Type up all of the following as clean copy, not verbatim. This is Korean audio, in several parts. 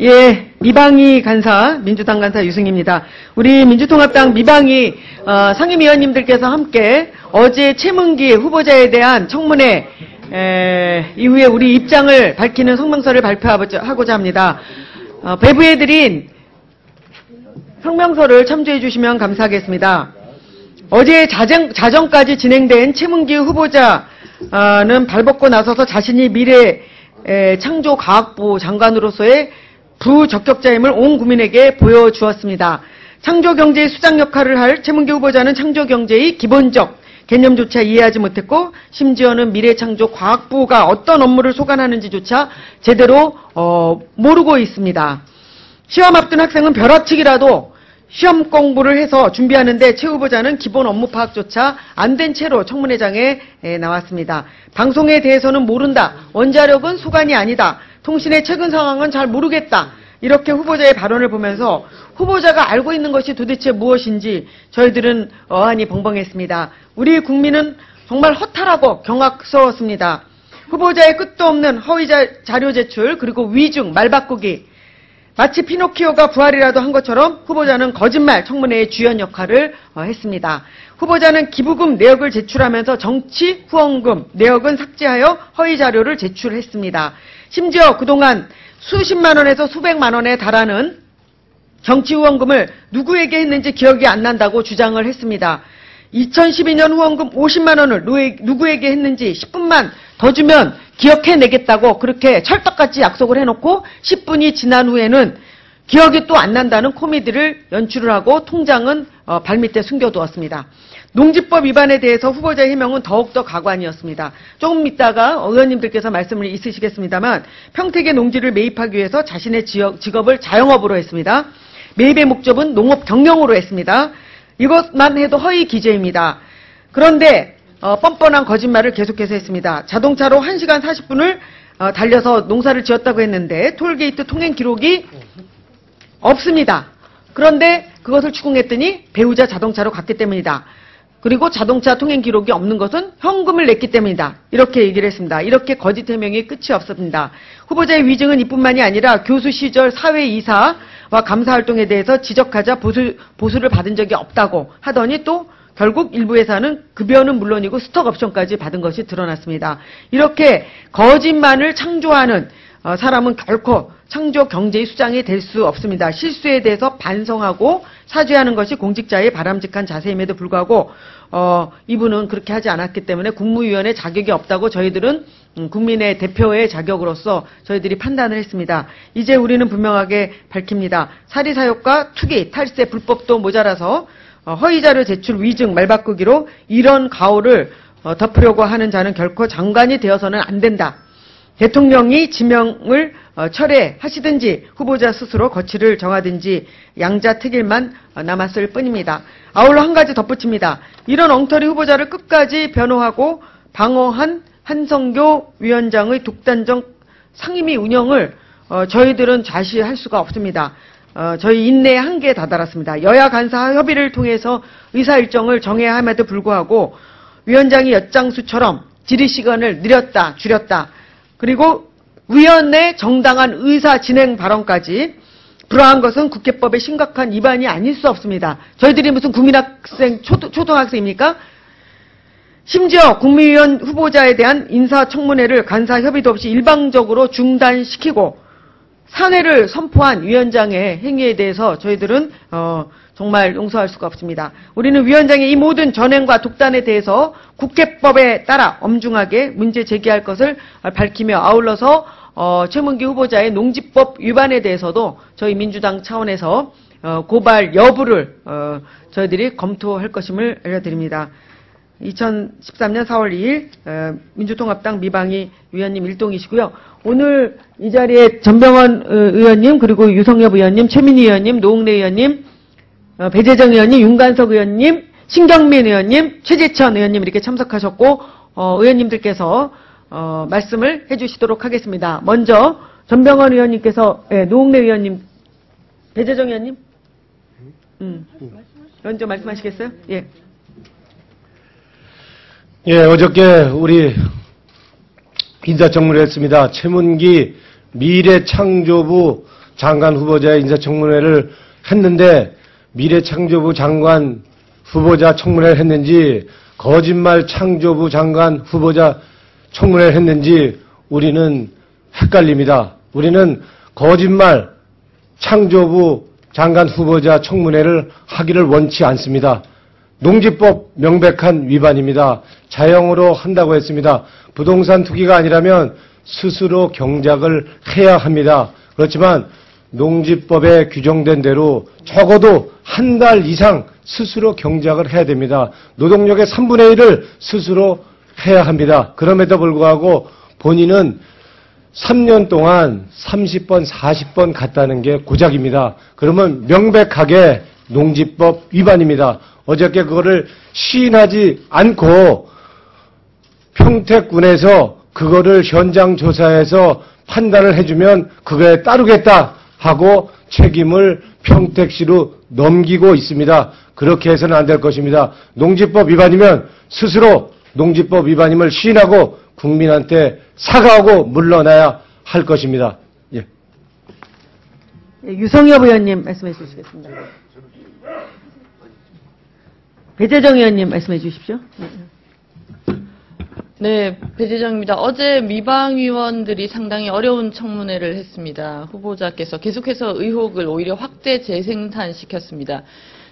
예, 미방위 간사, 민주당 간사 유승입니다. 우리 민주통합당 미방위 상임위원님들께서 함께 어제 최문기 후보자에 대한 청문회 이후에 우리 입장을 밝히는 성명서를 발표하고자 합니다. 배부해드린 성명서를 참조해 주시면 감사하겠습니다. 어제 자정까지 진행된 최문기 후보자는 발벗고 나서서 자신이 미래 창조과학부 장관으로서의 부적격자임을 온 국민에게 보여주었습니다. 창조경제의 수장 역할을 할 최문기 후보자는 창조경제의 기본적 개념조차 이해하지 못했고 심지어는 미래창조과학부가 어떤 업무를 소관하는지조차 제대로 모르고 있습니다. 시험 앞둔 학생은 벼락치기라도 시험 공부를 해서 준비하는데 최 후보자는 기본 업무 파악조차 안 된 채로 청문회장에 나왔습니다. 방송에 대해서는 모른다. 원자력은 소관이 아니다. 통신의 최근 상황은 잘 모르겠다. 이렇게 후보자의 발언을 보면서 후보자가 알고 있는 것이 도대체 무엇인지 저희들은 어안이 벙벙했습니다. 우리 국민은 정말 허탈하고 경악스러웠습니다. 후보자의 끝도 없는 허위 자료 제출 그리고 위증, 말 바꾸기 마치 피노키오가 부활이라도 한 것처럼 후보자는 거짓말 청문회의 주연 역할을 했습니다. 후보자는 기부금 내역을 제출하면서 정치 후원금 내역은 삭제하여 허위 자료를 제출했습니다. 심지어 그동안 수십만 원에서 수백만 원에 달하는 정치 후원금을 누구에게 했는지 기억이 안 난다고 주장을 했습니다. 2012년 후원금 50만 원을 누구에게 했는지 10분만 더 주면 기억해내겠다고 그렇게 철떡같이 약속을 해놓고 10분이 지난 후에는 기억이 또 안 난다는 코미디를 연출을 하고 통장은 발밑에 숨겨두었습니다. 농지법 위반에 대해서 후보자의 해명은 더욱더 가관이었습니다. 조금 있다가 의원님들께서 말씀을 있으시겠습니다만 평택의 농지를 매입하기 위해서 자신의 직업을 자영업으로 했습니다. 매입의 목적은 농업 경영으로 했습니다. 이것만 해도 허위 기재입니다. 그런데 뻔뻔한 거짓말을 계속해서 했습니다. 자동차로 1시간 40분을 달려서 농사를 지었다고 했는데 톨게이트 통행 기록이 없습니다. 그런데 그것을 추궁했더니 배우자 자동차로 갔기 때문이다. 그리고 자동차 통행 기록이 없는 것은 현금을 냈기 때문이다. 이렇게 얘기를 했습니다. 이렇게 거짓 해명이 끝이 없습니다. 후보자의 위증은 이뿐만이 아니라 교수 시절 사회이사와 감사활동에 대해서 지적하자 보수를 받은 적이 없다고 하더니 또 결국 일부 회사는 급여는 물론이고 스톡 옵션까지 받은 것이 드러났습니다. 이렇게 거짓말을 창조하는 사람은 결코 창조 경제의 수장이 될 수 없습니다. 실수에 대해서 반성하고 사죄하는 것이 공직자의 바람직한 자세임에도 불구하고 이분은 그렇게 하지 않았기 때문에 국무위원의 자격이 없다고 저희들은 국민의 대표의 자격으로서 저희들이 판단을 했습니다. 이제 우리는 분명하게 밝힙니다. 사리사욕과 투기, 탈세, 불법도 모자라서 허위자료 제출, 위증, 말바꾸기로 이런 가오를 덮으려고 하는 자는 결코 장관이 되어서는 안 된다. 대통령이 지명을 철회하시든지 후보자 스스로 거취를 정하든지 양자택일만 남았을 뿐입니다. 아울러 한 가지 덧붙입니다. 이런 엉터리 후보자를 끝까지 변호하고 방어한 한성교 위원장의 독단적 상임위 운영을 저희들은 좌시할 수가 없습니다. 저희 인내의 한계에 다다랐습니다. 여야 간사 협의를 통해서 의사 일정을 정해야 함에도 불구하고 위원장이 엿장수처럼 질의 시간을 늘렸다 줄였다. 그리고 위원회 정당한 의사 진행 발언까지 불허한 것은 국회법의 심각한 위반이 아닐 수 없습니다. 저희들이 무슨 국민학생, 초등학생입니까? 심지어 국무위원 후보자에 대한 인사청문회를 간사 협의도 없이 일방적으로 중단시키고 사퇴를 선포한 위원장의 행위에 대해서 저희들은 정말 용서할 수가 없습니다. 우리는 위원장의 이 모든 전횡과 독단에 대해서 국회법에 따라 엄중하게 문제 제기할 것을 밝히며 아울러서 최문기 후보자의 농지법 위반에 대해서도 저희 민주당 차원에서 고발 여부를 저희들이 검토할 것임을 알려드립니다. 2013년 4월 2일 민주통합당 미방위 위원님 일동이시고요. 오늘 이 자리에 전병헌 의원님 그리고 유성엽 의원님, 최민희 의원님, 노웅래 의원님, 배재정 의원님, 윤관석 의원님, 신경민 의원님, 최재천 의원님 이렇게 참석하셨고 의원님들께서 말씀을 해주시도록 하겠습니다. 먼저 전병헌 의원님께서 노웅래 의원님, 배재정 의원님 먼저 말씀하시겠어요? 예. 예, 어저께 우리 인사청문회를 했습니다. 최문기 미래창조부 장관 후보자의 인사청문회를 했는데 미래창조부 장관 후보자 청문회를 했는지 거짓말 창조부 장관 후보자 청문회를 했는지 우리는 헷갈립니다. 우리는 거짓말 창조부 장관 후보자 청문회를 하기를 원치 않습니다. 농지법 명백한 위반입니다. 자영으로 한다고 했습니다. 부동산 투기가 아니라면 스스로 경작을 해야 합니다. 그렇지만 농지법에 규정된 대로 적어도 한 달 이상 스스로 경작을 해야 됩니다. 노동력의 3분의 1을 스스로 해야 합니다. 그럼에도 불구하고 본인은 3년 동안 30번, 40번 갔다는 게 고작입니다. 그러면 명백하게 농지법 위반입니다. 어저께 그거를 시인하지 않고 평택군에서 그거를 현장 조사해서 판단을 해주면 그거에 따르겠다 하고 책임을 평택시로 넘기고 있습니다. 그렇게 해서는 안 될 것입니다. 농지법 위반이면 스스로 농지법 위반임을 시인하고 국민한테 사과하고 물러나야 할 것입니다. 예. 유성엽 의원님 말씀해 주시겠습니다. 배재정 의원님 말씀해 주십시오. 네, 배재정입니다. 어제 미방위원들이 상당히 어려운 청문회를 했습니다. 후보자께서 계속해서 의혹을 오히려 확대 재생산시켰습니다.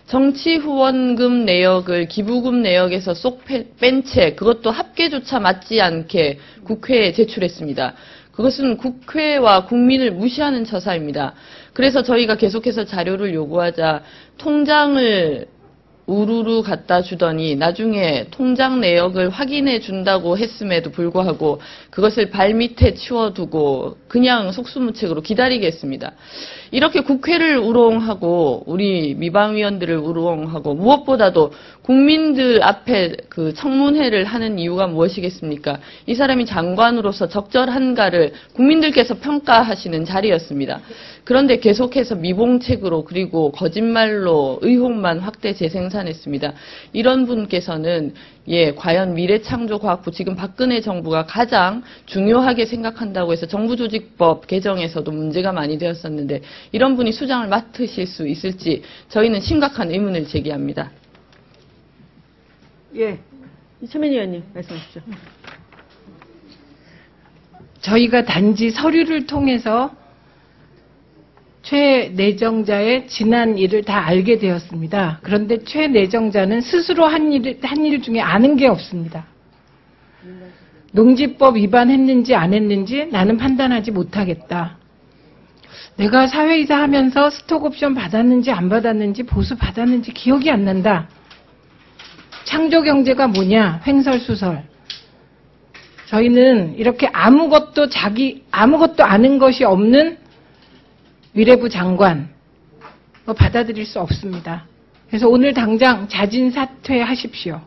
정치 후원금 내역을 기부금 내역에서 쏙 뺀 채 그것도 합계조차 맞지 않게 국회에 제출했습니다. 그것은 국회와 국민을 무시하는 처사입니다. 그래서 저희가 계속해서 자료를 요구하자 통장을 우르르 갖다 주더니 나중에 통장 내역을 확인해 준다고 했음에도 불구하고 그것을 발밑에 치워두고 그냥 속수무책으로 기다리겠습니다. 이렇게 국회를 우롱하고 우리 미방위원들을 우롱하고 무엇보다도 국민들 앞에 그 청문회를 하는 이유가 무엇이겠습니까? 이 사람이 장관으로서 적절한가를 국민들께서 평가하시는 자리였습니다. 그런데 계속해서 미봉책으로 그리고 거짓말로 의혹만 확대 재생산했습니다. 이런 분께서는 과연 미래창조과학부 지금 박근혜 정부가 가장 중요하게 생각한다고 해서 정부조직법 개정에서도 문제가 많이 되었었는데 이런 분이 수장을 맡으실 수 있을지 저희는 심각한 의문을 제기합니다. 예, 이채민 의원님 말씀하십시오. 저희가 단지 서류를 통해서 최 내정자의 지난 일을 다 알게 되었습니다. 그런데 최 내정자는 스스로 한 일 중에 아는 게 없습니다. 농지법 위반했는지 안 했는지 나는 판단하지 못하겠다. 내가 사회이사 하면서 스톡옵션 받았는지 안 받았는지 보수 받았는지 기억이 안 난다. 창조경제가 뭐냐? 횡설수설. 저희는 이렇게 아무것도 아는 것이 없는 위례부 장관 받아들일 수 없습니다. 그래서 오늘 당장 자진 사퇴하십시오.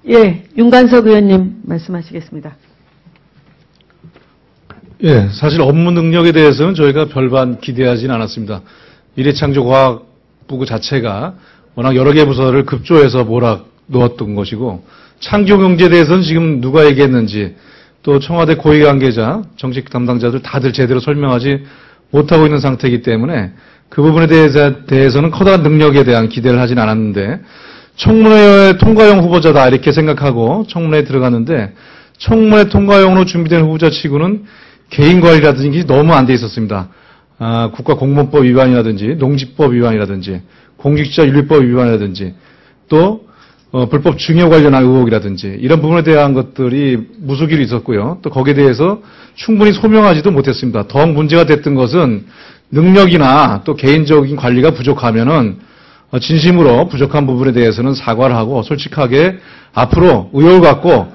예, 윤관석 의원님 말씀하시겠습니다. 예, 사실 업무 능력에 대해서는 저희가 별반 기대하지는 않았습니다. 미래창조과학부 자체가 워낙 여러 개 부서를 급조해서 몰아 놓았던 것이고 창조경제에 대해서는 지금 누가 얘기했는지 또 청와대 고위 관계자, 정책 담당자들 다들 제대로 설명하지 못하고 있는 상태이기 때문에 그 부분에 대해서는 커다란 능력에 대한 기대를 하진 않았는데 청문회 통과용 후보자다 이렇게 생각하고 청문회에 들어갔는데 청문회 통과용으로 준비된 후보자 치고는 개인 관리라든지 너무 안 돼 있었습니다. 국가공무원법 위반이라든지 농지법 위반이라든지 공직자윤리법 위반이라든지 또 불법 증여 관련한 의혹이라든지 이런 부분에 대한 것들이 무수기로 있었고요. 또 거기에 대해서 충분히 소명하지도 못했습니다. 더욱 문제가 됐던 것은 능력이나 또 개인적인 관리가 부족하면은 진심으로 부족한 부분에 대해서는 사과를 하고 솔직하게 앞으로 의욕을 갖고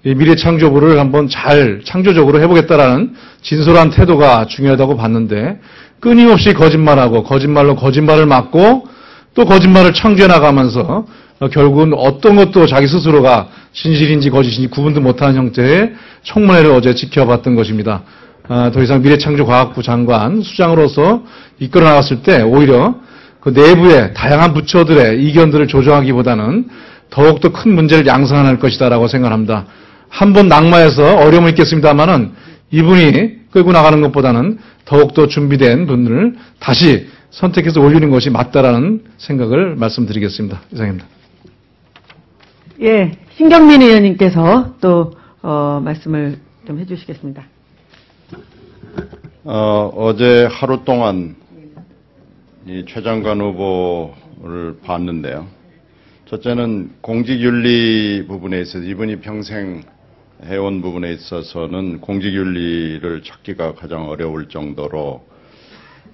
이 미래창조부를 한번 잘 창조적으로 해보겠다라는 진솔한 태도가 중요하다고 봤는데 끊임없이 거짓말하고 거짓말로 거짓말을 막고 또 거짓말을 창조해 나가면서 결국은 어떤 것도 자기 스스로가 진실인지 거짓인지 구분도 못하는 형태의 청문회를 어제 지켜봤던 것입니다. 더 이상 미래창조과학부 장관 수장으로서 이끌어 나갔을 때 오히려 그 내부의 다양한 부처들의 이견들을 조정하기보다는 더욱더 큰 문제를 양산할 것이다라고 생각합니다. 한번 낙마해서 어려움을 있겠습니다만은 이분이 끌고 나가는 것보다는 더욱더 준비된 분을 다시 선택해서 올리는 것이 맞다라는 생각을 말씀드리겠습니다. 이상입니다. 예, 신경민 의원님께서 또 말씀을 좀 해주시겠습니다. 어제 하루 동안 이 최 장관 후보를 봤는데요. 첫째는 공직윤리 부분에 있어서 이분이 평생 해온 부분에 있어서는 공직윤리를 찾기가 가장 어려울 정도로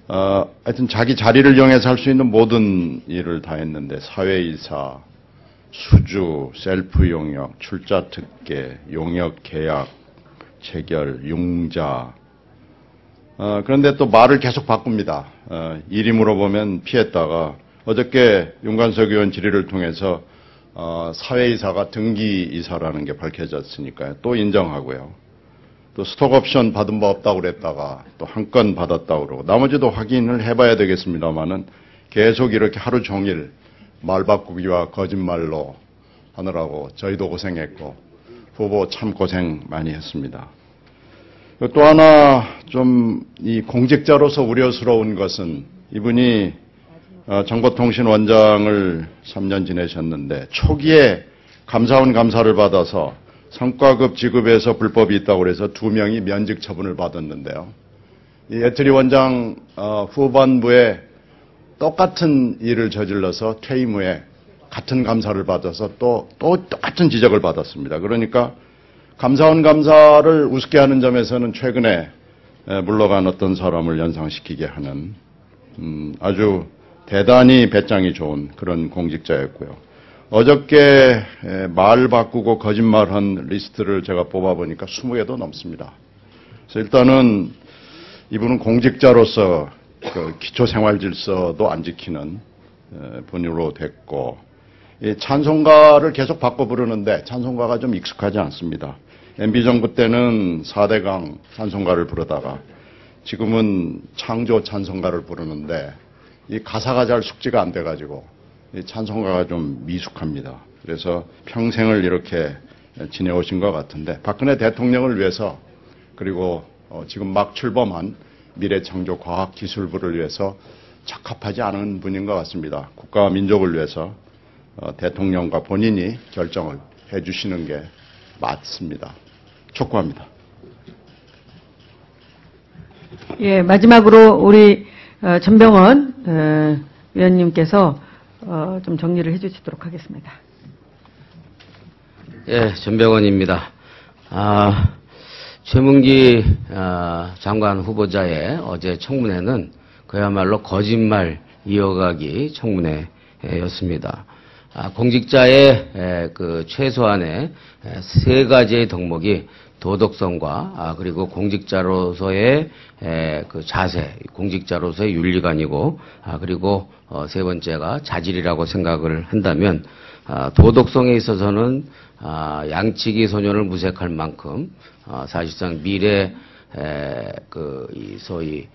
하여튼 자기 자리를 이용해서 할 수 있는 모든 일을 다 했는데 사회이사, 수주, 셀프 용역, 출자 특례, 용역 계약, 체결, 융자. 그런데 또 말을 계속 바꿉니다. 이리 물어보면 피했다가 어저께 윤관석 의원 질의를 통해서 사회이사가 등기이사라는 게 밝혀졌으니까요. 또 인정하고요. 또 스톡옵션 받은 바 없다고 그랬다가 또 한 건 받았다고 그러고 나머지도 확인을 해봐야 되겠습니다만은 계속 이렇게 하루 종일 말 바꾸기와 거짓말로 하느라고 저희도 고생했고 후보 참 고생 많이 했습니다. 또 하나 좀 이 공직자로서 우려스러운 것은 이분이 정보통신원장을 3년 지내셨는데 초기에 감사원 감사를 받아서 성과급 지급에서 불법이 있다고 해서 2명이 면직 처분을 받았는데요. 이 애트리 원장 후반부에 똑같은 일을 저질러서 퇴임 후에 같은 감사를 받아서 또 똑같은 지적을 받았습니다. 그러니까 감사원 감사를 우습게 하는 점에서는 최근에 물러간 어떤 사람을 연상시키게 하는 아주 대단히 배짱이 좋은 그런 공직자였고요. 어저께 말 바꾸고 거짓말한 리스트를 제가 뽑아보니까 20개도 넘습니다. 그래서 일단은 이분은 공직자로서 그 기초생활질서도 안 지키는 분으로 됐고 찬송가를 계속 바꿔 부르는데 찬송가가 좀 익숙하지 않습니다. MB정부 때는 4대강 찬송가를 부르다가 지금은 창조 찬송가를 부르는데 이 가사가 잘 숙지가 안 돼가지고 이 찬송가가 좀 미숙합니다. 그래서 평생을 이렇게 지내오신 것 같은데 박근혜 대통령을 위해서 그리고 지금 막 출범한 미래창조과학기술부를 위해서 적합하지 않은 분인 것 같습니다. 국가와 민족을 위해서 대통령과 본인이 결정을 해주시는 게 맞습니다. 촉구합니다. 예, 마지막으로 우리 전병헌 위원님께서 좀 정리를 해주시도록 하겠습니다. 예, 전병헌입니다. 최문기 장관 후보자의 어제 청문회는 그야말로 거짓말 이어가기 청문회였습니다. 공직자의 그 최소한의 3가지의 덕목이 도덕성과 그리고 공직자로서의 그 자세, 공직자로서의 윤리관이고 그리고 3번째가 자질이라고 생각을 한다면 도덕성에 있어서는 양치기 소년을 무색할 만큼 사실상 미래 이 소위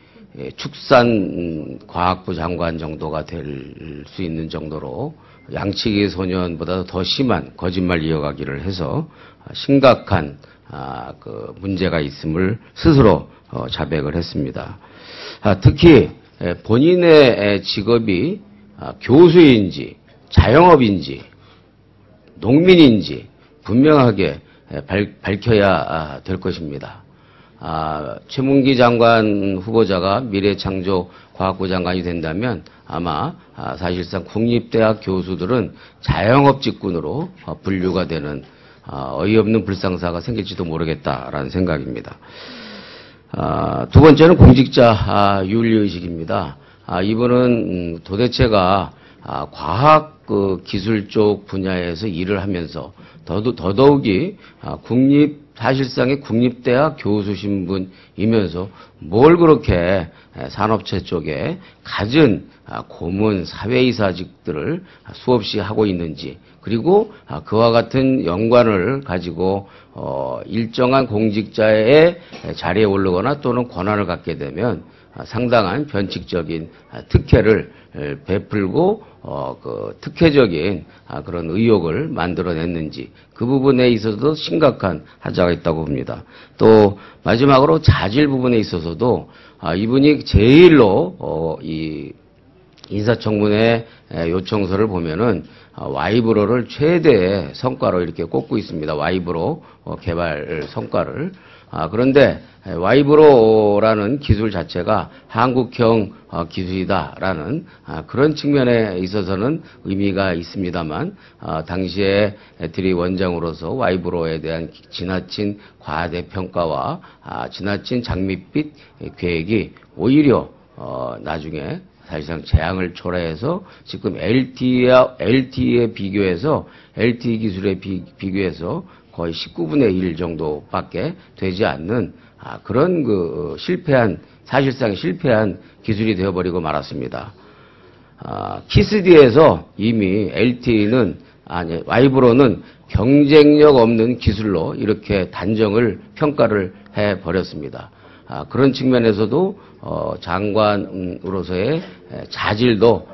축산과학부 장관 정도가 될 수 있는 정도로 양치기 소년보다 더 심한 거짓말 이어가기를 해서 심각한 그 문제가 있음을 스스로 자백을 했습니다. 특히 본인의 직업이 교수인지 자영업인지 농민인지 분명하게 밝혀야 될 것입니다. 최문기 장관 후보자가 미래창조과학부 장관이 된다면 아마 사실상 국립대학 교수들은 자영업 직군으로 분류가 되는 어이없는 불상사가 생길지도 모르겠다라는 생각입니다. 2번째는 공직자 윤리의식입니다. 이분은 도대체가 과학 기술 쪽 분야에서 일을 하면서 더더욱이 사실상의 국립대학 교수 신분이면서 뭘 그렇게 산업체 쪽에 갖은 고문 사회이사직들을 수없이 하고 있는지 그리고 그와 같은 연관을 가지고 일정한 공직자의 자리에 오르거나 또는 권한을 갖게 되면 상당한 변칙적인 특혜를 베풀고 그 특혜적인 그런 의혹을 만들어냈는지 그 부분에 있어서도 심각한 하자가 있다고 봅니다. 또 마지막으로 자질 부분에 있어서도 이분이 제일로 이 인사청문회 요청서를 보면은 와이브로를 최대의 성과로 이렇게 꼽고 있습니다. 와이브로 개발 성과를. 그런데 와이브로라는 기술 자체가 한국형 기술이다라는 그런 측면에 있어서는 의미가 있습니다만 당시에 애트리 원장으로서 와이브로에 대한 지나친 과대평가와 지나친 장밋빛 계획이 오히려 나중에 사실상 재앙을 초래해서 지금 LTE에 비교해서 LTE 기술에 비교해서 거의 19분의 1 정도밖에 되지 않는 그런 그 사실상 실패한 기술이 되어버리고 말았습니다. 키스디에서 이미 와이브로는 경쟁력 없는 기술로 이렇게 단정을 평가를 해버렸습니다. 그런 측면에서도 장관으로서의 자질도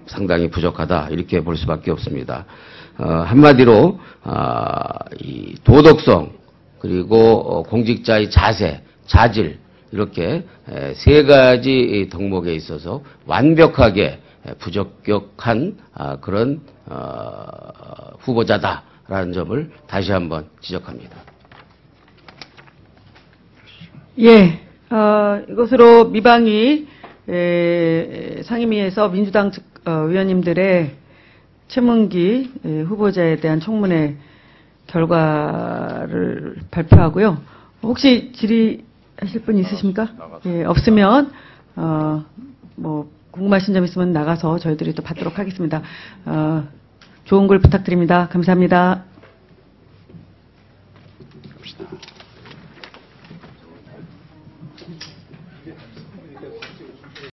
상당히 부족하다 이렇게 볼 수밖에 없습니다. 한마디로 이 도덕성 그리고 공직자의 자세, 자질 이렇게 세 가지 덕목에 있어서 완벽하게 부적격한 그런 후보자다라는 점을 다시 한번 지적합니다. 예, 이것으로 미방위 상임위에서 민주당 의원님들의 최문기 후보자에 대한 청문회 결과를 발표하고요. 혹시 질의하실 분 있으십니까? 예, 없으면 뭐 궁금하신 점 있으면 나가서 저희들이 또 받도록 하겠습니다. 좋은 글 부탁드립니다. 감사합니다.